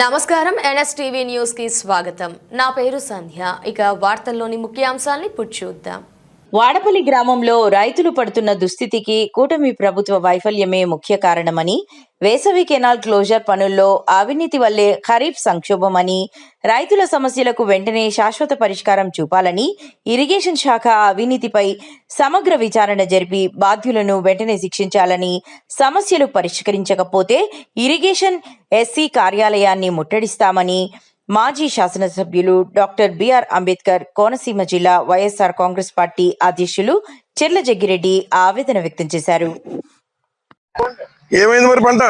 నమస్కారం NSTV news కి స్వాగతం. నా పేరు సంధ్య. ఇక వార్తల్లోని ముఖ్యాంశాల్ని చూద్దాం. వాడపల్లి గ్రామంలో రైతులు పడుతున్న దుస్థితికి కూటమి ప్రభుత్వ వైఫల్యమే ముఖ్య కారణమని, వేసవి కెనాల్ క్లోజర్ పనుల్లో అవినీతి వల్లే ఖరీఫ్ సంక్షోభమని, రైతుల సమస్యలకు వెంటనే శాశ్వత పరిష్కారం చూపాలని, ఇరిగేషన్ శాఖ అవినీతిపై సమగ్ర విచారణ జరిపి బాధ్యులను వెంటనే శిక్షించాలని, సమస్యలు పరిష్కరించకపోతే ఇరిగేషన్ ఎస్సీ కార్యాలయాన్ని ముట్టడిస్తామని మాజీ శాసనసభ్యులు డాక్టర్ బిఆర్ అంబేద్కర్ కోనసీమ జిల్లా వైఎస్ఆర్ కాంగ్రెస్ పార్టీ అధ్యక్షులు చెర్ల జగ్గిరెడ్డి ఆవేదన వ్యక్తం చేశారు. ఏమైంది మరి పంట?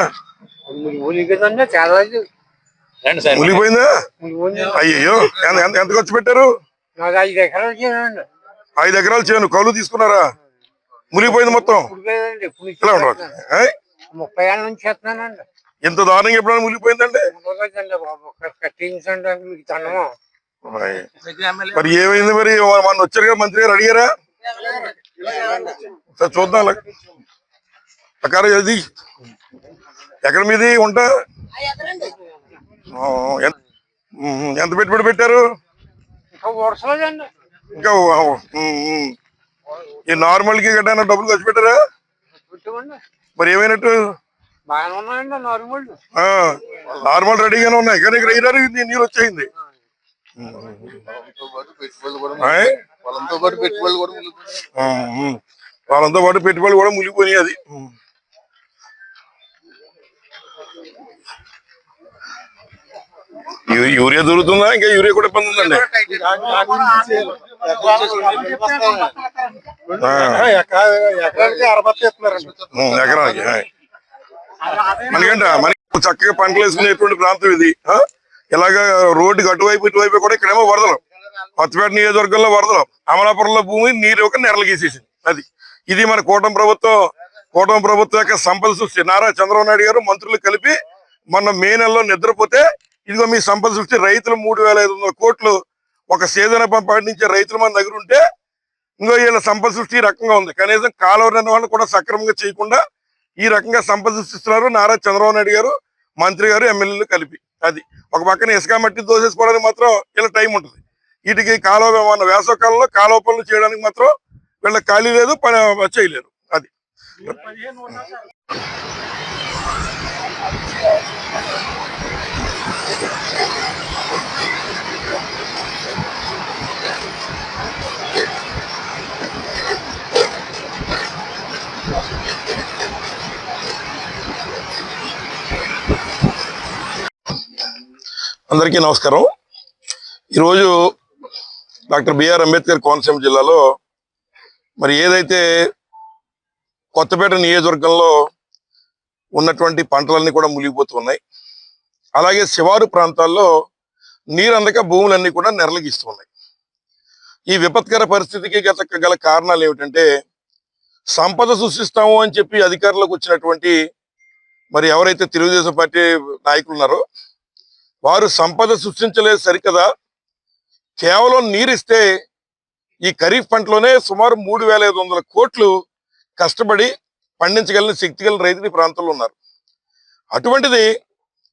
అయ్యో, ఎంత ఖర్చు పెట్టారు? 5 ఎకరాలు చేను కౌలు తీసుకున్నారా? మునిగిపోయింది మొత్తం. 30 ఏళ్ళ నుంచి చేస్తున్నానండి. ఎంత దారుణంగా ఎప్పుడైనా మునిగిపోయిందండి? మరి ఏమైంది? మరి మన వచ్చారు కదా మంత్రి గారు, అడిగారా? చూద్దాం. ప్రకారం అది ఎక్కడ మీది ఉంట? ఎంత పెట్టుబడి పెట్టారు? ఇంకా ఈ నార్మల్ కి గట్టా డబ్బులు ఖర్చు పెట్టారా? మరి ఏమైనట్టు? నార్మల్ రెడీగానే ఉన్నాయి కానీ ఇక్కడ నీళ్ళు వచ్చేసింది. వాళ్ళంతో పాటు పెట్టుబడులు కూడా మునిగిపోయినాయి. అది యూరియా దొరుకుతుందా? ఇంకా యూరియా కూడా ఇబ్బంది ఉందండి. ఎకరానికి మనకి చక్కగా పంటలు వేసుకునేటువంటి ప్రాంతం ఇది. ఇలాగా రోడ్డుకి అటువైపు ఇటువైపు కూడా ఇక్కడేమో వరదలు. కొత్తపేట నియోజకవర్గంలో వరదలు, అమలాపురంలో భూమి నీరు ఒక నెరలు గీసేసింది. అది ఇది మన కూటమి ప్రభుత్వం యొక్క సంపద సృష్టి. నారా చంద్రబాబు నాయుడు గారు మంత్రులు కలిపి మొన్న మే నెలలో నిద్రపోతే ఇదిగో మీ సంపద సృష్టి. రైతులు 3,500 కోట్లు ఒక సీజన్ పండించే రైతులు మన దగ్గర ఉంటే ఇంకో వీళ్ళ సంపద సృష్టి ఈ రకంగా ఉంది. కనీసం కాలువ నిర్వహణ కూడా సక్రమంగా చేయకుండా ఈ రకంగా సంపద సృష్టిస్తున్నారు నారా చంద్రబాబు నాయుడు గారు, మంత్రి గారు, ఎమ్మెల్యేలు కలిపి. అది ఒక పక్కన ఇసుక మట్టి దోసేసుకోవడానికి మాత్రం వీళ్ళ టైం ఉంటుంది. వీటికి కాలువ వేసవ కాలంలో కాలువ పనులు చేయడానికి మాత్రం వీళ్ళకి ఖాళీ లేదు, పని చేయలేరు. అది అందరికీ నమస్కారం. ఈరోజు డాక్టర్ బిఆర్ అంబేద్కర్ కోనసీమ జిల్లాలో మరి ఏదైతే కొత్తపేట నియోజకవర్గంలో ఉన్నటువంటి పంటలన్నీ కూడా మునిగిపోతున్నాయి, అలాగే శివారు ప్రాంతాల్లో నీరు అందక భూములన్నీ కూడా నెరలిగిస్తున్నాయి. ఈ విపత్కర పరిస్థితికి గల కారణాలు ఏమిటంటే, సంపద సృష్టిస్తాము అని చెప్పి అధికారంలోకి వచ్చినటువంటి మరి ఎవరైతే తెలుగుదేశం పార్టీ నాయకులు ఉన్నారో వారు సంపద సృష్టించలేదు సరికదా, కేవలం నీరిస్తే ఈ ఖరీఫ్ పంటలోనే సుమారు 3,500 కోట్లు కష్టపడి పండించగలిగిన శక్తి గల రైతులు ఈ ప్రాంతంలో ఉన్నారు. అటువంటిది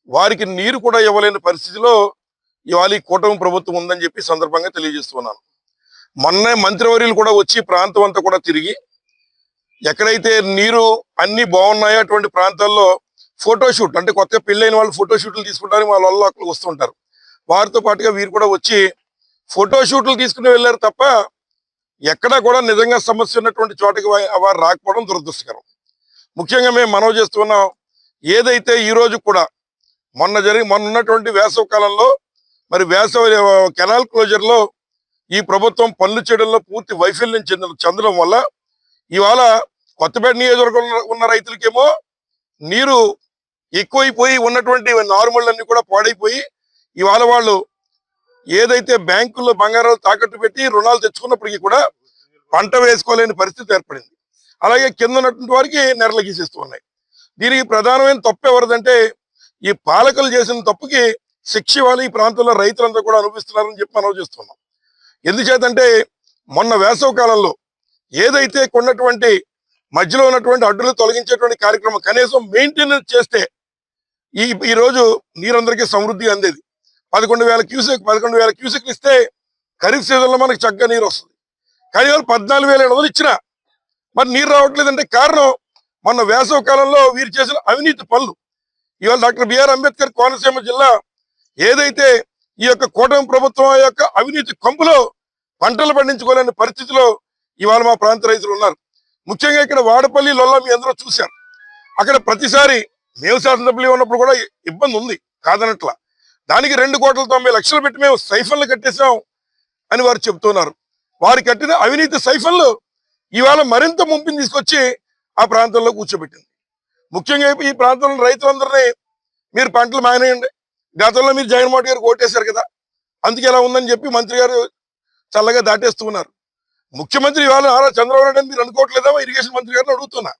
వారికి నీరు కూడా ఇవ్వలేని పరిస్థితిలో ఇవాళ ఈ కూటమి ప్రభుత్వం ఉందని చెప్పి సందర్భంగా తెలియజేస్తున్నాను. మొన్నే మంత్రివర్యులు కూడా వచ్చి ప్రాంతం అంతా కూడా తిరిగి ఎక్కడైతే నీరు అన్ని బాగున్నాయో అటువంటి ప్రాంతాల్లో ఫోటోషూట్, అంటే కొత్తగా పెళ్ళైన వాళ్ళు ఫోటోషూట్లు తీసుకుంటారని వాళ్ళ అక్కడికి వస్తుంటారు. వారితో పాటుగా వీరు కూడా వచ్చి ఫోటోషూట్లు తీసుకుని వెళ్ళారు తప్ప ఎక్కడా కూడా నిజంగా సమస్య ఉన్నటువంటి చోటకి వారు రాకపోవడం దురదృష్టకరం. ముఖ్యంగా మేము మనవి చేస్తున్నాం, ఏదైతే ఈ రోజు కూడా మొన్న ఉన్నటువంటి వేసవ కాలంలో మరి వేసవి కెనాల్ క్లోజర్లో ఈ ప్రభుత్వం పనులు చేయడంలో పూర్తి వైఫల్యం చెందడం వల్ల ఇవాళ కొత్తపేట నియోజకవర్గంలో ఉన్న రైతులకేమో నీరు ఎక్కువైపోయి ఉన్నటువంటి నార్మల్ అన్ని కూడా పాడైపోయి ఇవాళ వాళ్ళు ఏదైతే బ్యాంకుల్లో బంగారాలు తాకట్టు పెట్టి రుణాలు తెచ్చుకున్నప్పటికీ కూడా పంట వేసుకోలేని పరిస్థితి ఏర్పడింది. అలాగే కింద ఉన్నటువంటి వారికి నెరలు గీసేస్తూ ఉన్నాయి. దీనికి ప్రధానమైన తప్పు ఎవరిదంటే, ఈ పాలకులు చేసిన తప్పుకి శిక్ష ఇవ్వాలి. ఈ ప్రాంతంలో రైతులంతా కూడా అనుభవిస్తున్నారని చెప్పి మనం చేస్తున్నాం. ఎందుచేతంటే మొన్న వేసవ కాలంలో ఏదైతే కొన్నటువంటి మధ్యలో ఉన్నటువంటి అడ్డులు తొలగించేటువంటి కార్యక్రమం కనీసం మెయింటెనెన్స్ చేస్తే ఈ రోజు నీరందరికీ సమృద్ధి అందేది. 11,000 క్యూసెక్లు ఇస్తే ఖరీఫ్ సీజన్ లో మనకి చక్కగా నీరు వస్తుంది. కానీ వాళ్ళు 14,700 ఇచ్చినా మరి నీరు రావట్లేదంటే కారణం మొన్న వేసవి కాలంలో వీరు చేసిన అవినీతి పనులు. ఇవాళ డాక్టర్ బిఆర్ అంబేద్కర్ కోనసీమ జిల్లా ఏదైతే ఈ యొక్క కూటమి ప్రభుత్వం యొక్క అవినీతి కంపులో పంటలు పండించుకోలేని పరిస్థితిలో ఇవాళ మా ప్రాంత రైతులు ఉన్నారు. ముఖ్యంగా ఇక్కడ వాడపల్లి లొల్ల మీ అందరూ చూశారు. అక్కడ ప్రతిసారి మేము శాసనసభ్యులు ఉన్నప్పుడు కూడా ఇబ్బంది ఉంది కాదనట్లా. దానికి 2,90,00,000 పెట్టి మేము సైఫన్లు కట్టేశాం అని వారు చెబుతున్నారు. వారు కట్టిన అవినీతి సైఫన్లు ఇవాళ మరింత ముంపిని తీసుకొచ్చి ఆ ప్రాంతంలో కూర్చోబెట్టింది. ముఖ్యంగా ఈ ప్రాంతంలో రైతులందరినీ మీరు పంటలు మానేయండి, గతంలో మీరు జగన్మోహన్ గారు ఓటేశారు కదా అందుకే ఎలా ఉందని చెప్పి మంత్రి గారు చల్లగా దాటేస్తూ ఉన్నారు. ముఖ్యమంత్రి ఇవాళ నారా చంద్రబాబు నాయుడు అని మీరు అనుకోవట్లేదా? ఇరిగేషన్ మంత్రి గారిని అడుగుతున్నా.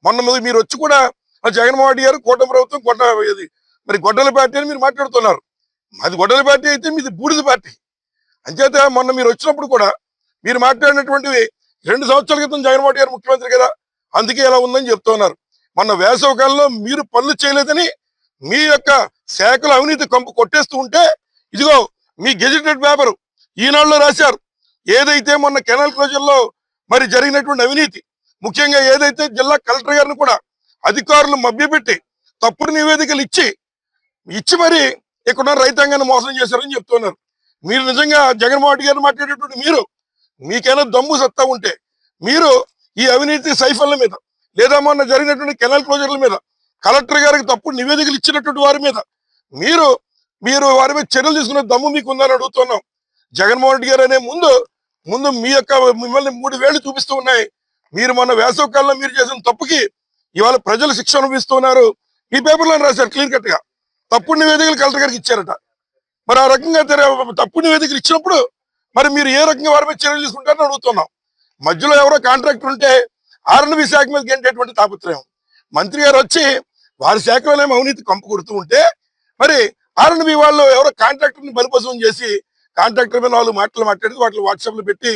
మొన్న మీరు వచ్చి కూడా జగన్మోహన్ గారు కూటమి ప్రభుత్వం గొడ్డల పార్టీ అని మీరు మాట్లాడుతున్నారు. మాది గొడ్డల పార్టీ అయితే మీది బూడిద పార్టీ. అంచేత మొన్న మీరు వచ్చినప్పుడు కూడా మీరు మాట్లాడినటువంటివి 2 సంవత్సరాల క్రితం జగన్మోహన్ గారు ముఖ్యమంత్రి కదా అందుకే ఎలా ఉందని చెప్తున్నారు. మొన్న వేసవి కాలంలో మీరు పనులు చేయలేదని మీ యొక్క శాఖల అవినీతి కంపు కొట్టేస్తూ ఉంటే ఇదిగో మీ గెజిటెడ్ పేపర్ ఈనాడులో రాశారు. ఏదైతే మొన్న కెనాల్ క్లోజర్ లో మరి జరిగినటువంటి అవినీతి, ముఖ్యంగా ఏదైతే జిల్లా కలెక్టర్ గారిని కూడా అధికారులు మభ్యపెట్టి తప్పుడు నివేదికలు ఇచ్చి మరి ఇక్కడ రైతాంగాన్ని మోసం చేశారని చెప్తున్నారు. మీరు నిజంగా జగన్మోహన్ రెడ్డి గారిని మాట్లాడేటువంటి మీకైనా దమ్ము సత్తా ఉంటే మీరు ఈ అవినీతి సైఫన్ల మీద లేదా మొన్న జరిగినటువంటి కెనాల్ క్లోజర్ల మీద కలెక్టర్ గారికి తప్పుడు నివేదికలు ఇచ్చినటువంటి వారి మీద మీరు వారి మీద చర్యలు తీసుకునే దమ్ము మీకు ఉందని అడుగుతున్నాం. జగన్మోహన్ రెడ్డి గారు అనే ముందు మిమ్మల్ని 3 వేళ్లు చూపిస్తూ ఉన్నాయి. మీరు మొన్న వేసవి కాలంలో మీరు చేసిన తప్పుకి ఇవాళ ప్రజలు శిక్ష అనుభవిస్తూ ఉన్నారు. ఈ పేపర్లో రాశారు క్లియర్ కట్ గా తప్పుడు నివేదికలు కలెక్టర్ గారికి ఇచ్చారట. మరి ఆ రకంగా తప్పుడు నివేదికలు ఇచ్చినప్పుడు మరి మీరు ఏ రకంగా వారి మీద చర్యలు తీసుకుంటారని అడుగుతున్నాం. మధ్యలో ఎవరో కాంట్రాక్టర్ ఉంటే ఆర్ఎండ్బి శాఖ మీద గెంటేటువంటి తాపత్రయం. మంత్రి గారు వచ్చి వారి శాఖలోనేమో అవినీతి కంపు కొడుతూ ఉంటే మరి ఆర్ఎండ్బి వాళ్ళు ఎవరో కాంట్రాక్టర్ ని బలిపశం చేసి కాంట్రాక్టర్ మీద 4 మాటలు మాట్లాడి వాటిని వాట్సాప్ లో పెట్టి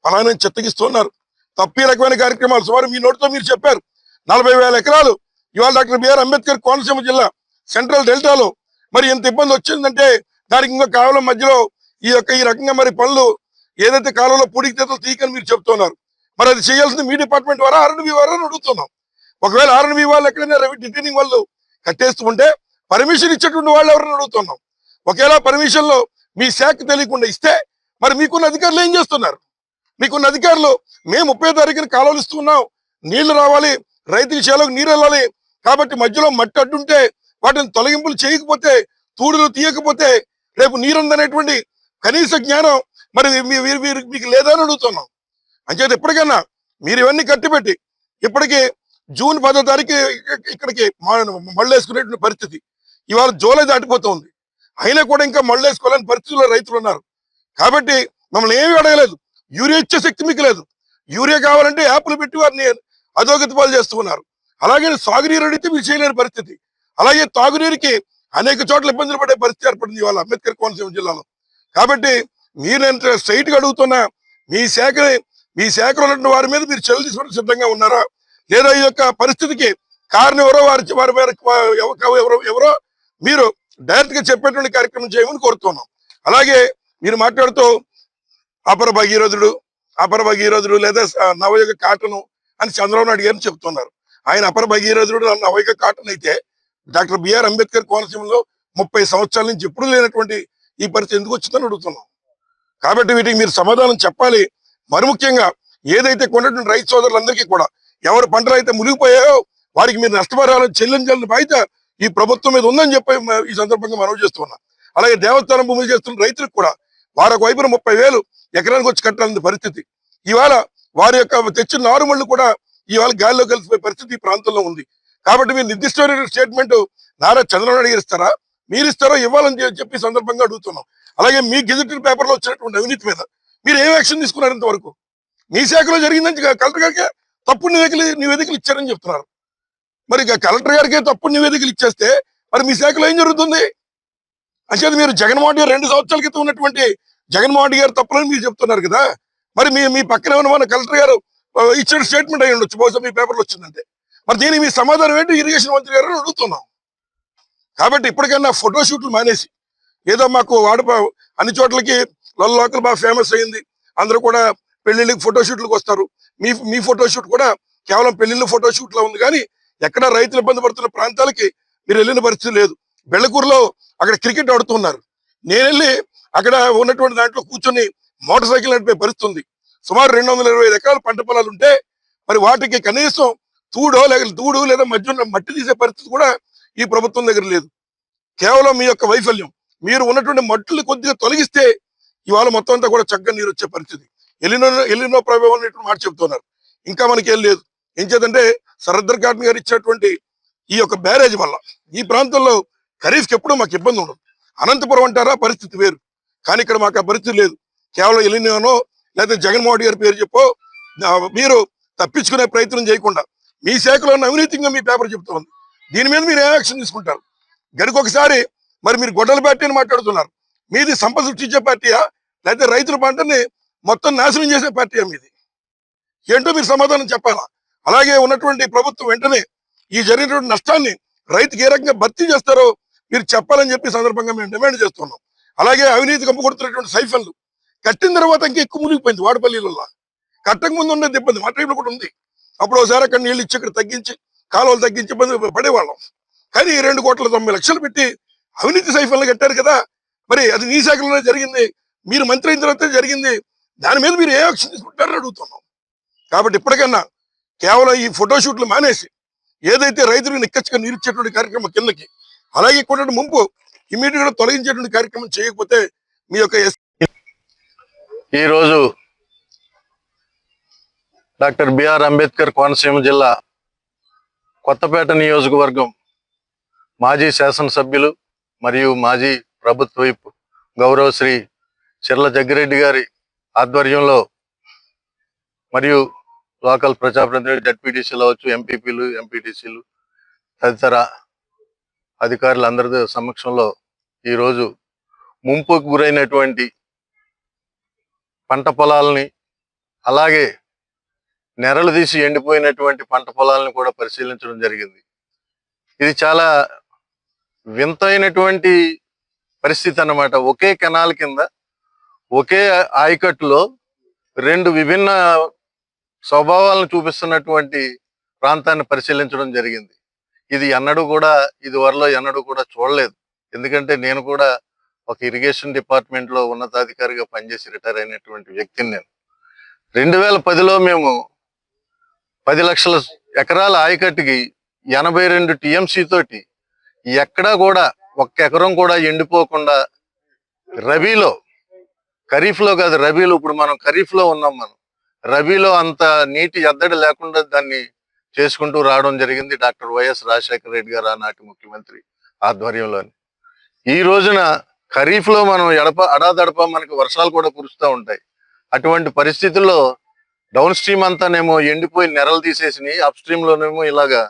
ఫలానా చెత్తగిస్తున్నారు. తప్పి రకమైన కార్యక్రమాలు సుమారు మీ నోటితో మీరు చెప్పారు. 40,000 ఎకరాలు ఇవాళ డాక్టర్ బిఆర్ అంబేద్కర్ కోనసీమ జిల్లా సెంట్రల్ డెల్టాలో మరి ఎంత ఇబ్బంది వచ్చిందంటే దానికి ఇంకా కాలువల మధ్యలో ఈ రకంగా మరి పనులు ఏదైతే కాలువలో పూడికి తీయకని మీరు చెప్తున్నారు. మరి అది చేయాల్సింది మీ డిపార్ట్మెంట్ ద్వారా ఆర్ఎండ్బి వారు అని అడుగుతున్నాం. ఒకవేళ ఆర్ఎండ్బి వాళ్ళు ఎక్కడైనా రిటైనింగ్ వాళ్ళు కట్టేస్తూ ఉంటే పర్మిషన్ ఇచ్చేటువంటి వాళ్ళు ఎవరైనా అడుగుతున్నాం. ఒకేలా పర్మిషన్ లో మీ శాఖ తెలియకుండా ఇస్తే మరి మీకున్న అధికారులు ఏం చేస్తున్నారు? మీకున్న అధికారులు మేము 30వ తారీఖున కాలువలు ఇస్తున్నాం, నీళ్లు రావాలి, రైతుకి చేలోకి నీరు వెళ్ళాలి కాబట్టి మధ్యలో మట్టి అడ్డుంటే వాటిని తొలగింపులు చేయకపోతే తూడులు తీయకపోతే రేపు నీరుందనేటువంటి కనీస జ్ఞానం మరి మీకు లేదా అని అడుగుతున్నాం. అంచేత ఎప్పటికైనా మీరు ఇవన్నీ కట్టిపెట్టి ఇప్పటికీ జూన్ 10వ తారీఖు ఇక్కడికి మళ్ళేసుకునేటువంటి పరిస్థితి ఇవాళ జూలై దాటిపోతుంది. అయినా కూడా ఇంకా మళ్ళేసుకోవాలని పరిస్థితుల్లో రైతులు ఉన్నారు. కాబట్టి మమ్మల్ని ఏమీ అడగలేదు, యూరియా ఇచ్చే శక్తి మీకు లేదు. యూరియా కావాలంటే యాప్లు పెట్టి వారిని అధోగతి పాలు చేస్తున్నారు. అలాగే సాగునీరు అడిగితే మీరు చేయలేని పరిస్థితి. అలాగే తాగునీరుకి అనేక చోట్ల ఇబ్బందులు పడే పరిస్థితి ఏర్పడింది ఇవాళ అంబేద్కర్ కోనసీమ జిల్లాలో. కాబట్టి మీరు స్ట్రైట్ గా అడుగుతున్నా మీ శాఖలో ఉన్న వారి మీద మీరు చర్యలు తీసుకోవడానికి సిద్ధంగా ఉన్నారా లేదా? ఈ యొక్క పరిస్థితికి కారణం ఎవరో మీరు డైరెక్ట్ గా చెప్పేటువంటి కార్యక్రమం చేయమని కోరుతున్నాం. అలాగే మీరు మాట్లాడుతూ అపర భగీరథుడు లేదా నవయుగ కాటను అని చంద్రబాబు నాయుడు గారిని చెప్తున్నారు. ఆయన అపర భగీరథుడు నవయుగ కాటన్ అయితే డాక్టర్ బిఆర్ అంబేద్కర్ కోనసీమలో 30 సంవత్సరాల నుంచి ఎప్పుడు లేనటువంటి ఈ పరిస్థితి ఎందుకు వచ్చిందని అడుగుతున్నాం. కాబట్టి వీటికి మీరు సమాధానం చెప్పాలి. మరి ముఖ్యంగా ఏదైతే కొన్నటువంటి రైతు సోదరులందరికీ కూడా ఎవరు పంటలు అయితే మునిగిపోయాయో వారికి మీరు నష్టపరిహారం చెల్లించాలని బాధ్యత ఈ ప్రభుత్వం మీద ఉందని చెప్పి ఈ సందర్భంగా మనవి చేస్తున్నా. అలాగే దేవస్థానం భూములు చేస్తున్న రైతులకు కూడా వారొక వైపున 30,000 ఎకరానికి వచ్చి కట్టాలని పరిస్థితి. ఇవాళ వారి యొక్క తెచ్చిన నారుమళ్ళు కూడా ఇవాళ గాలిలో కలిసిపోయే పరిస్థితి ఈ ప్రాంతంలో ఉంది. కాబట్టి మీరు నిర్దిష్టమైన స్టేట్మెంట్ నారా చంద్రబాబు నాయుడు గారు ఇస్తారా, మీరు ఇస్తారో ఇవ్వాలని చెప్పి సందర్భంగా అడుగుతున్నాం. అలాగే మీ గెజిటెడ్ పేపర్లో వచ్చినటువంటి అవినీతి మీద మీరు ఏం యాక్షన్ తీసుకున్నారు? ఇంతవరకు మీ శాఖలో జరిగిందని కలెక్టర్ గారికి తప్పుడు నివేదికలు ఇచ్చారని చెప్తున్నారు. మరి కలెక్టర్ గారికి తప్పుడు నివేదికలు ఇచ్చేస్తే మరి మీ శాఖలో ఏం జరుగుతుంది? అంచేది మీరు జగన్మోహన్ గారు 2 సంవత్సరాల క్రితం ఉన్నటువంటి జగన్మోహన్ గారు తప్పులని మీరు చెప్తున్నారు కదా. మరి మీ పక్కన ఉన్న కలెక్టర్ గారు ఇచ్చిన స్టేట్మెంట్ అయి ఉండొచ్చు, బహుశా మీ పేపర్లో వచ్చిందంటే. మరి దీనికి మీ సమాధానం ఏంటి ఇరిగేషన్ మంత్రి గారు అడుగుతున్నాం. కాబట్టి ఇప్పటికైనా ఫోటోషూట్లు మానేసి ఏదో మాకు అన్ని చోట్లకి లోకల్ బాగా ఫేమస్ అయింది, అందరూ కూడా పెళ్లిళ్ళకి ఫోటోషూట్లకు వస్తారు. మీ ఫోటోషూట్ కూడా కేవలం పెళ్లిళ్ళ ఫోటోషూట్ లో ఉంది, కానీ ఎక్కడ రైతులు ఇబ్బంది పడుతున్న ప్రాంతాలకి మీరు వెళ్ళిన పరిస్థితి లేదు. బెళ్ళకూరులో అక్కడ క్రికెట్ ఆడుతున్నారు, నేను వెళ్ళి అక్కడ ఉన్నటువంటి దాంట్లో కూర్చొని మోటార్ సైకిల్ నడిపే పరిస్థితి ఉంది. సుమారు 225 ఎకరాల పంట పొలాలు ఉంటే మరి వాటికి కనీసం తూడు లేదా మధ్య మట్టి తీసే పరిస్థితి కూడా ఈ ప్రభుత్వం దగ్గర లేదు. కేవలం మీ యొక్క వైఫల్యం, మీరు ఉన్నటువంటి మట్టులు కొద్దిగా తొలగిస్తే ఇవాళ మొత్తం అంతా కూడా చక్కగా నీరు వచ్చే పరిస్థితి. ఎల్లినో ప్రభావం అనేటువంటి మాట చెప్తున్నారు, ఇంకా మనకి ఏం లేదు. ఏం చేద్దంటే సరద్దర్ ఘాట్ గారు ఇచ్చినటువంటి ఈ యొక్క బ్యారేజ్ వల్ల ఈ ప్రాంతంలో ఖరీఫ్కి ఎప్పుడూ మాకు ఇబ్బంది ఉండదు. అనంతపురం అంటారా పరిస్థితి వేరు, కానీ ఇక్కడ మాకు ఆ పరిస్థితి లేదు. కేవలం ఎల్లినోనో లేకపోతే జగన్మోహన్ రెడ్డి గారి పేరు చెప్పో మీరు తప్పించుకునే ప్రయత్నం చేయకుండా మీ శాఖలో ఉన్న అవినీతిగా మీ పేపర్ చెప్తోంది. దీని మీద మీరు ఏ యాక్షన్ తీసుకుంటారు? గడికొకసారి మరి మీరు గొడ్డల పార్టీ అని మాట్లాడుతున్నారు, మీది సంపద సృష్టించే పార్టీయా లేకపోతే రైతుల పంటని మొత్తం నాశనం చేసే పార్టీయా మీది? ఏంటో మీరు సమాధానం చెప్పాలా. అలాగే ఉన్నటువంటి ప్రభుత్వం వెంటనే ఈ జరిగినటువంటి నష్టాన్ని రైతుకి ఏ రకంగా భర్తీ చేస్తారో మీరు చెప్పాలని చెప్పి సందర్భంగా మేము డిమాండ్ చేస్తున్నాం. అలాగే అవినీతి కంపు కొడుతున్నటువంటి సైఫన్లు కట్టిన తర్వాత ఇంకా ఎక్కువ మునిగిపోయింది వాడపల్లిలో. కట్టక ముందు ఉండేది ఇబ్బంది మా టైంలో కూడా ఉంది. అప్పుడు ఒకసారి అక్కడ నీళ్ళు ఇచ్చి ఇక్కడ తగ్గించి కాలువలు తగ్గించి ఇబ్బంది పడేవాళ్ళం. కానీ 2,90,00,000 పెట్టి అవినీతి సైఫన్లు కట్టారు కదా, మరి అది నీ శాఖలోనే జరిగింది, మీరు మంత్రి అయిన తర్వాత జరిగింది, దాని మీద మీరు ఏ యాక్షన్ తీసుకుంటారని అడుగుతున్నాం. కాబట్టి ఇప్పటికన్నా కేవలం ఈ ఫోటోషూట్లు మానేసి ఏదైతే రైతులు నిక్కచ్చిగా నీరిచ్చేటువంటి కార్యక్రమం కిందకి, అలాగే కొన్ని ముంపు ఇమీడియట్ గా తొలగించేటువంటి కార్యక్రమం చేయకపోతే మీ యొక్క ఈరోజు డాక్టర్ బిఆర్ అంబేద్కర్ కోనసీమ జిల్లా కొత్తపేట నియోజకవర్గం మాజీ శాసనసభ్యులు మరియు మాజీ ప్రభుత్వ వైపు గౌరవశ్రీ చిర్ల జగ్గిరెడ్డి గారి ఆధ్వర్యంలో మరియు లోకల్ ప్రజాప్రతినిధులు జడ్పీటీసీలు అవచ్చు, ఎంపీపీలు, ఎంపీటీసీలు తదితర అధికారులందరి సమక్షంలో ఈరోజు ముంపుకు గురైనటువంటి పంట పొలాలని, అలాగే నెరలు తీసి ఎండిపోయినటువంటి పంట పొలాలను కూడా పరిశీలించడం జరిగింది. ఇది చాలా వింతైనటువంటి పరిస్థితి అన్నమాట. ఒకే కెనాల్ కింద ఒకే ఆయకట్టులో 2 విభిన్న స్వభావాలను చూపిస్తున్నటువంటి ప్రాంతాన్ని పరిశీలించడం జరిగింది. ఇది ఇదివరలో ఎన్నడూ కూడా చూడలేదు. ఎందుకంటే నేను కూడా ఒక ఇరిగేషన్ డిపార్ట్మెంట్ లో ఉన్నతాధికారిగా పనిచేసి రిటైర్ అయినటువంటి వ్యక్తిని. నేను 2010లో మేము 10 లక్షల ఎకరాల ఆయకట్టుకి 82 TMC తోటి ఎక్కడా కూడా 1 ఎకరం కూడా ఎండిపోకుండా రబీలో, ఖరీఫ్లో కాదు రబీలో, ఇప్పుడు మనం ఖరీఫ్లో ఉన్నాం, మనం రబీలో అంత నీటి ఎద్దడి లేకుండా దాన్ని చేసుకుంటూ రావడం జరిగింది డాక్టర్ వైఎస్ రాజశేఖర రెడ్డి గారు ఆనాటి ముఖ్యమంత్రి ఆధ్వర్యంలోని. ఈ రోజున ఖరీఫ్లో మనం అడాదడప మనకి వర్షాలు కూడా కురుస్తూ ఉంటాయి. అటువంటి పరిస్థితుల్లో డౌన్ స్ట్రీమ్ అంతానేమో ఎండిపోయి నెరలు తీసేసినాయి, అప్ స్ట్రీమ్ లోనేమో ఇలాగా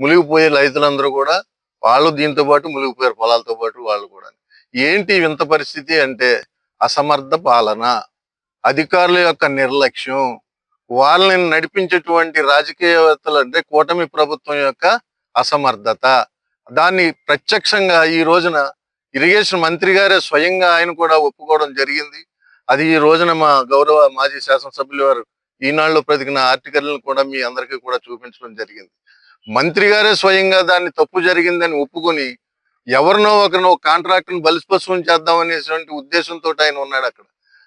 మునిగిపోయే రైతులందరూ కూడా వాళ్ళు దీంతో పాటు మునిగిపోయారు, పొలాలతో పాటు వాళ్ళు కూడా. ఏంటి వింత పరిస్థితి అంటే అసమర్థ పాలన, అధికారుల యొక్క నిర్లక్ష్యం, వాళ్ళని నడిపించేటువంటి రాజకీయవేత్తలు అంటే కూటమి ప్రభుత్వం యొక్క అసమర్థత. దాన్ని ప్రత్యక్షంగా ఈ రోజున ఇరిగేషన్ మంత్రి గారే స్వయంగా ఆయన కూడా ఒప్పుకోవడం జరిగింది. అది ఈ రోజున మా గౌరవ మాజీ శాసనసభ్యులు వారు ఈనాడులో ప్రతికిన ఆర్టికల్ని కూడా మీ అందరికీ కూడా చూపించడం జరిగింది. మంత్రి గారే స్వయంగా దాన్ని తప్పు జరిగిందని ఒప్పుకొని ఎవరినో ఒకరినో కాంట్రాక్టును బలిస్పశం చేద్దాం అనేటువంటి ఉద్దేశంతో ఆయన ఉన్నాడు అక్కడ.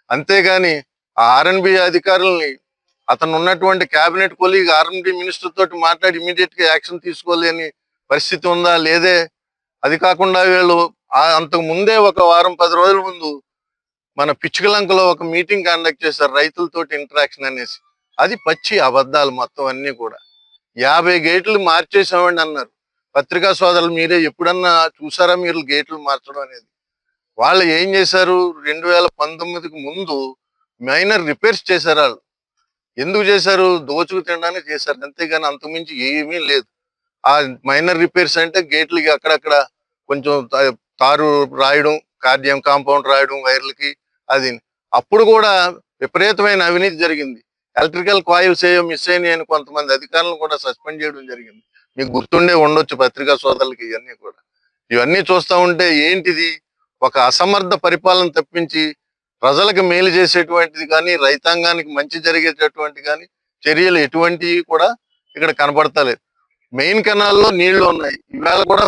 అంతేగాని ఆ R&B అధికారుల్ని, అతను ఉన్నటువంటి కేబినెట్ కొలీగ్ R&B మినిస్టర్ తోటి మాట్లాడి ఇమీడియట్ గా యాక్షన్ తీసుకోలేని పరిస్థితి ఉందా లేదే. అది కాకుండా వీళ్ళు అంతకు ముందే ఒక వారం 10 రోజుల ముందు మన పిచ్చుకలంకలో ఒక మీటింగ్ కండక్ట్ చేశారు రైతులతోటి ఇంటరాక్షన్ అనేసి. అది పచ్చి అబద్ధాలు మొత్తం అన్ని కూడా. 50 గేట్లు మార్చేసామండి అన్నారు. పత్రికా సోదరులు మీరే ఎప్పుడన్నా చూసారా మీరు గేట్లు మార్చడం అనేది? వాళ్ళు ఏం చేశారు, 2019కి ముందు మైనర్ రిపేర్స్ చేశారు. వాళ్ళు ఎందుకు చేశారు? దోచుకు తినడానికి చేశారు, అంతేగాని అంతకుమించి ఏమీ లేదు. ఆ మైనర్ రిపేర్స్ అంటే గేట్లకి అక్కడక్కడ కొంచెం తారు రాయడం, కార్డియం కాంపౌండ్ రాయడం వైర్లకి, అది. అప్పుడు కూడా విపరీతమైన అవినీతి జరిగింది. ఎలక్ట్రికల్ కాయిల్స్ ఏయో మిస్ అయినాయి అని కొంతమంది అధికారులను కూడా సస్పెండ్ చేయడం జరిగింది. మీకు గుర్తుండే ఉండొచ్చు పత్రికా సోదరులకి ఇవన్నీ కూడా. ఇవన్నీ చూస్తూ ఉంటే ఏంటిది ఒక అసమర్థ పరిపాలన తప్పించి ప్రజలకు మేలు చేసేటువంటిది కానీ రైతాంగానికి మంచి జరిగేటటువంటి కానీ చర్యలు ఎటువంటివి కూడా ఇక్కడ కనబడతలేదు. మెయిన్ కెనాల్లో నీళ్లు ఉన్నాయి, ఇవాళ కూడా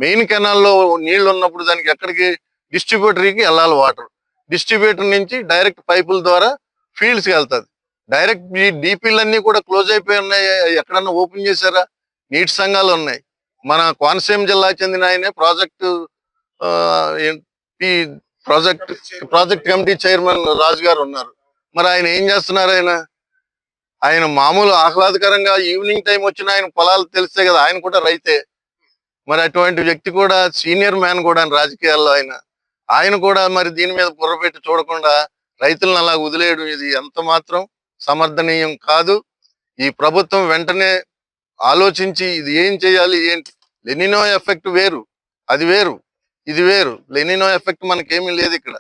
మెయిన్ కెనాల్లో నీళ్లు ఉన్నప్పుడు దానికి ఎక్కడికి డిస్ట్రిబ్యూటరీకి వెళ్ళాలి వాటర్. డిస్ట్రిబ్యూటర్ నుంచి డైరెక్ట్ పైపుల ద్వారా ఫీల్డ్స్కి వెళ్తుంది. డైరెక్ట్ ఈ డీపీలన్నీ కూడా క్లోజ్ అయిపోయి ఉన్నాయి. ఎక్కడన్నా ఓపెన్ చేశారా? నీటి సంఘాలు ఉన్నాయి. మన కోనసీమ జిల్లా చెందిన ఆయనే ప్రాజెక్ట్ కమిటీ చైర్మన్ రాజు గారు ఉన్నారు. మరి ఆయన ఏం చేస్తున్నారు? ఆయన మామూలు ఆహ్లాదకరంగా ఈవినింగ్ టైం వచ్చిన ఆయన పొలాలు తెలిస్తే కదా, ఆయన కూడా రైతే. మరి అటువంటి వ్యక్తి కూడా సీనియర్ మ్యాన్ కూడా రాజకీయాల్లో ఆయన కూడా మరి దీని మీద బుర్ర పెట్టి చూడకుండా రైతులను అలా వదిలేయడం ఇది ఎంత మాత్రం సమర్థనీయం కాదు. ఈ ప్రభుత్వం వెంటనే ఆలోచించి ఇది ఏం చేయాలి, ఏంటి. లెనినో ఎఫెక్ట్ వేరు, అది వేరు, ఇది వేరు. లెనినో ఎఫెక్ట్ మనకేమీ లేదు ఇక్కడ.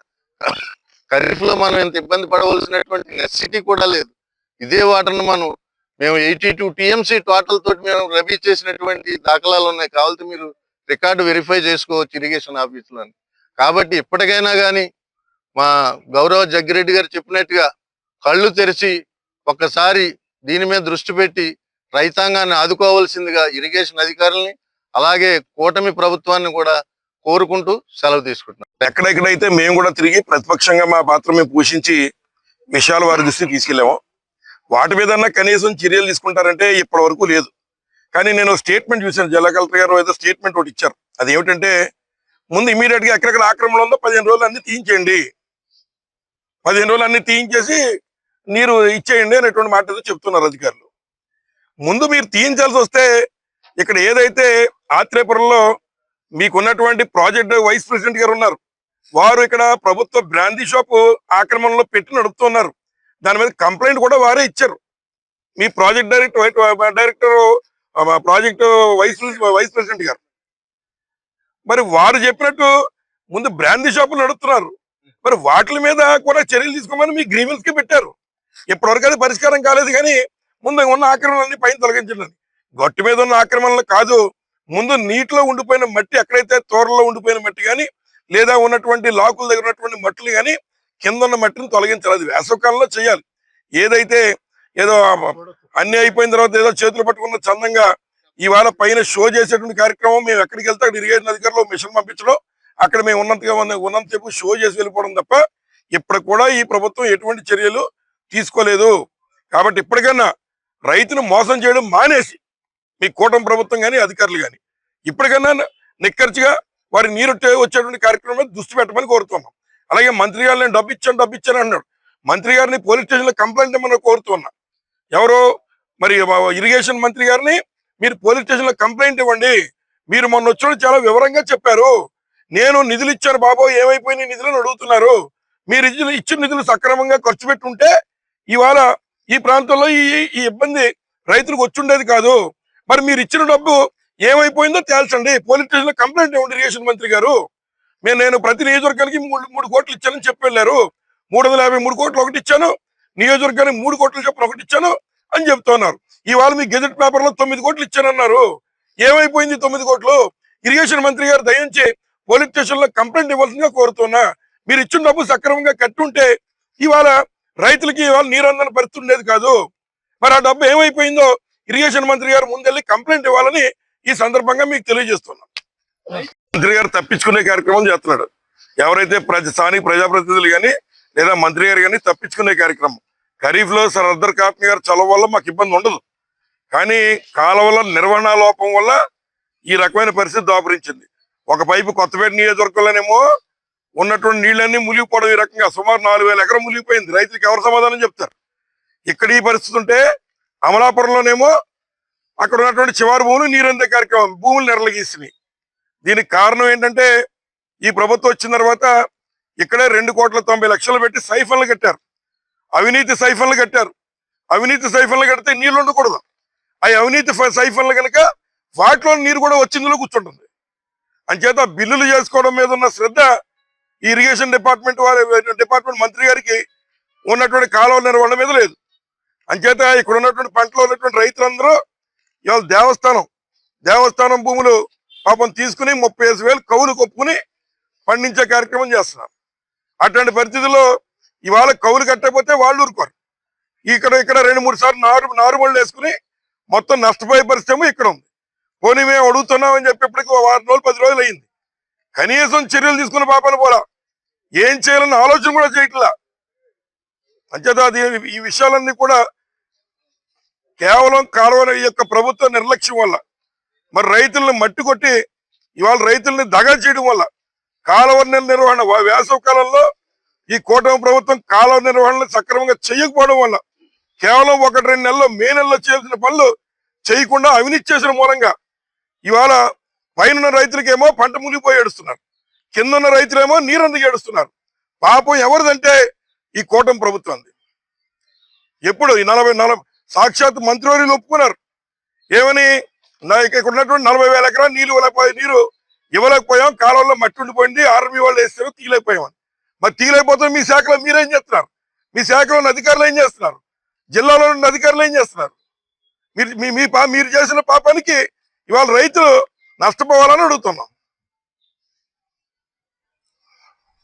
ఖరీఫ్ లో మనం ఎంత ఇబ్బంది పడవలసినటువంటి నెసిటీ కూడా లేదు. ఇదే వాటర్ను మేము 82 TMC టోటల్ తోటి మేము రబీ చేసినటువంటి దాఖలాలు ఉన్నాయి. కావాలంటే మీరు రికార్డు వెరిఫై చేసుకోవచ్చు ఇరిగేషన్ ఆఫీసులో. కాబట్టి ఇప్పటికైనా కానీ మా గౌరవ జగ్గిరెడ్డి గారు చెప్పినట్టుగా కళ్ళు తెరిచి ఒక్కసారి దీని మీద దృష్టి పెట్టి రైతాంగాన్ని ఆదుకోవాల్సిందిగా ఇరిగేషన్ అధికారుల్ని అలాగే కూటమి ప్రభుత్వాన్ని కూడా కోరుకుంటూ సెలవు తీసుకుంటున్నాం. ఎక్కడెక్కడైతే మేము కూడా తిరిగి ప్రతిపక్షంగా మా పాత్ర మేము పోషించి విషయాలు వారి దృష్టికి తీసుకెళ్ళాము, వాటి మీద కనీసం చర్యలు తీసుకుంటారంటే ఇప్పటి వరకు లేదు. కానీ నేను స్టేట్మెంట్ చూశాను, జిల్లా కలెక్టర్ గారు ఏదో స్టేట్మెంట్ ఒకటి ఇచ్చారు. అది ఏమిటంటే, ముందు ఇమీడియట్ గా ఎక్కడెక్కడ ఆక్రమణ ఉందో 15 రోజులు అన్ని తీయించేయండి, 15 రోజులు అన్ని తీయించేసి నీరు ఇచ్చేయండి అనేటువంటి మాట ఏదో చెప్తున్నారు అధికారులు. ముందు మీరు తీయించాల్సి వస్తే ఇక్కడ ఏదైతే ఆత్రేయపురంలో మీకున్నటువంటి ప్రాజెక్ట్ వైస్ ప్రెసిడెంట్ గారు ఉన్నారు, వారు ఇక్కడ ప్రభుత్వ బ్రాందీ షాపు ఆక్రమణలో పెట్టి నడుపుతున్నారు. దాని మీద కంప్లైంట్ కూడా వారే ఇచ్చారు. మీ project director project vice president గారు. మరి వారు చెప్పినట్టు ముందు బ్రాందీ షాపులు నడుపుతున్నారు, మరి వాటి మీద కూడా చర్యలు తీసుకోమని మీ గ్రీవెన్స్ కి పెట్టారు. ఇప్పటివరకు అది పరిష్కారం కాలేదు. కానీ ముందు ఉన్న ఆక్రమణలన్నీ పైన తొలగించండి. గట్టు మీద ఉన్న ఆక్రమణలు కాదు, ముందు నీటిలో ఉండిపోయిన మట్టి, ఎక్కడైతే తోరలో ఉండిపోయిన మట్టి కానీ లేదా ఉన్నటువంటి లాకుల దగ్గర ఉన్నటువంటి మట్టులు కానీ కింద ఉన్న మట్టిని తొలగించాలి. అది వేసవకాలంలో చేయాలి. ఏదైతే ఏదో అన్ని అయిపోయిన తర్వాత ఏదో చేతులు పట్టుకున్న చందంగా ఇవాళ పైన షో చేసేటువంటి కార్యక్రమం, మేము ఎక్కడికి వెళ్తే అక్కడ ఇరిగేషన్ అధికారులు మిషన్ పంపించడం, అక్కడ మేము ఉన్నంతసేపు షో చేసి వెళ్ళిపోవడం తప్ప ఇప్పుడు కూడా ఈ ప్రభుత్వం ఎటువంటి చర్యలు తీసుకోలేదు. కాబట్టి ఇప్పటికైనా రైతును మోసం చేయడం మానేసి మీ కూటమి ప్రభుత్వం కానీ అధికారులు కానీ ఇప్పటికైనా నిక్కర్చిగా వారి నీరు వచ్చేటువంటి కార్యక్రమం మీద దృష్టి పెట్టమని కోరుతున్నాం. అలాగే మంత్రి గారు నేను డబ్బు ఇచ్చాను అన్నాడు. మంత్రి గారిని పోలీస్ స్టేషన్లో కంప్లైంట్ ఇవ్వమని కోరుతున్నా. ఎవరో మరి ఇరిగేషన్ మంత్రి గారిని మీరు పోలీస్ స్టేషన్లో కంప్లైంట్ ఇవ్వండి. మీరు మొన్న వచ్చినప్పుడు చాలా వివరంగా చెప్పారు, నేను నిధులు ఇచ్చాను బాబో, ఏమైపోయినాయి నిధులను అడుగుతున్నారు. మీరు ఇచ్చిన నిధులు సక్రమంగా ఖర్చు పెట్టుంటే ఇవాళ ఈ ప్రాంతంలో ఈ ఇబ్బంది రైతులకు వచ్చుండేది కాదు. మరి మీరు ఇచ్చిన డబ్బు ఏమైపోయిందో తేల్చండి, పోలీస్ స్టేషన్లో కంప్లైంట్ ఇవ్వండి ఇరిగేషన్ మంత్రి గారు. నేను ప్రతి నియోజకవర్గానికి 3 కోట్లు ఇచ్చానని చెప్పి వెళ్ళారు. 353 కోట్లు ఒకటి ఇచ్చాను, నియోజకవర్గానికి 3 కోట్లు చొప్పున ఒకటి ఇచ్చాను అని చెప్తున్నారు. ఇవాళ మీ గెజెట్ పేపర్ లో 9 కోట్లు ఇచ్చానన్నారు. ఏమైపోయింది 9 కోట్లు? ఇరిగేషన్ మంత్రి గారు దయించి పోలీస్ స్టేషన్ లో కంప్లైంట్ ఇవ్వాల్సిందిగా కోరుతున్నా. మీరు ఇచ్చిన డబ్బు సక్రమంగా కట్టుంటే ఇవాళ రైతులకి ఇవాళ నీరు అందని పరిస్థితి ఉండేది కాదు. మరి ఆ డబ్బు ఏమైపోయిందో ఇరిగేషన్ మంత్రి గారు ముందెళ్ళి కంప్లైంట్ ఇవ్వాలని ఈ సందర్భంగా మీకు తెలియజేస్తున్నాం. మంత్రి గారు తప్పించుకునే కార్యక్రమం చేస్తున్నాడు. ఎవరైతే స్థానిక ప్రజాప్రతినిధులు కానీ లేదా మంత్రి గారు కానీ తప్పించుకునే కార్యక్రమం. ఖరీఫ్ లో సర్దార్ కాపీ గారు చలవ వల్ల మాకు ఇబ్బంది ఉండదు, కానీ కాలువల నిర్వహణ లోపం వల్ల ఈ రకమైన పరిస్థితి దాపురించింది. ఒక పైపు కొత్తపేట నియోజకవర్గంలోనేమో ఉన్నటువంటి నీళ్ళన్నీ మునిగిపోవడం, ఈ రకంగా సుమారు 4000 ఎకరం మునిగిపోయింది. రైతులకు ఎవరు సమాధానం చెప్తారు? ఇక్కడ ఈ పరిస్థితి ఉంటే అమలాపురంలోనేమో అక్కడ ఉన్నటువంటి చివరి భూములు నీరందే కార్యక్రమం, భూములు నెరలగీసినాయి. దీనికి కారణం ఏంటంటే ఈ ప్రభుత్వం వచ్చిన తర్వాత ఇక్కడే 2,90,00,000 పెట్టి సైఫన్లు కట్టారు, అవినీతి సైఫన్లు కట్టారు. అవినీతి సైఫన్లు కడితే నీళ్లు ఉండకూడదు. ఆ అవినీతి సైఫన్లు కనుక వాటిలో నీరు కూడా వచ్చిందులో కూర్చుంటుంది. అంచేత బిల్లులు చేసుకోవడం మీద ఉన్న శ్రద్ధ ఈ ఇరిగేషన్ డిపార్ట్మెంట్ మంత్రి గారికి ఉన్నటువంటి కాలువ నిర్వహణ మీద లేదు. అంచేత ఇక్కడ ఉన్నటువంటి పంటలో ఉన్నటువంటి రైతులందరూ ఇవాళ దేవస్థానం దేవస్థానం భూములు పాపం తీసుకుని 35,000 కౌలు కొప్పుకుని పండించే కార్యక్రమం చేస్తున్నారు. అటువంటి పరిస్థితుల్లో ఇవాళ కౌలు కట్టకపోతే వాళ్ళు ఊరుకోరు. ఇక్కడ 2-3 సార్లు నారుమళ్ళు వేసుకుని మొత్తం నష్టపోయే పరిస్థితి ఇక్కడ ఉంది. పోనీ మేము అడుగుతున్నామని చెప్పి ఇప్పటికి 1 వారం రోజులు 10 రోజులు అయింది. కనీసం చర్యలు తీసుకున్న పాపన పోలా, ఏం చేయాలన్న ఆలోచన కూడా చేయట్లా. అంచేత ఈ విషయాలన్నీ కూడా కేవలం కాలువ యొక్క ప్రభుత్వ నిర్లక్ష్యం వల్ల, మరి రైతులను మట్టి కొట్టి ఇవాళ రైతుల్ని దగా చేయడం వల్ల, కాలువ నిర్వహణ వేసవి కాలంలో ఈ కూటమి ప్రభుత్వం కాలువ నిర్వహణ సక్రమంగా చేయకపోవడం వల్ల కేవలం 1-2 నెలల్లో మే నెలలో చేయాల్సిన పనులు చేయకుండా అవినీతి చేసిన మూలంగా ఇవాళ పైన రైతులకేమో పంట మునిగిపోయి ఏడుస్తున్నారు, కింద ఉన్న రైతులేమో నీరందుకు ఏడుస్తున్నారు. పాపం ఎవరిదంటే ఈ కూటమి ప్రభుత్వం. ఎప్పుడు ఈ 40 సాక్షాత్ మంత్రివర్యులు ఒప్పుకున్నారు. ఏమని, ఇక్కడ ఉన్నటువంటి 40,000 ఎకరాలు నీరు ఇవ్వలేకపోయాం, కాలంలో మట్టి ఉండిపోయింది, ఆర్మీ వాళ్ళు వేస్తే తీయలేకపోయామని. మరి తీయలేకపోతే మీ శాఖలో మీరేం చేస్తున్నారు? మీ శాఖలో ఉన్న అధికారులు ఏం చేస్తున్నారు? జిల్లాలో ఉన్న అధికారులు ఏం చేస్తున్నారు? మీరు చేసిన పాపానికి ఇవాళ రైతులు నష్టపోవాలని అడుగుతున్నాం.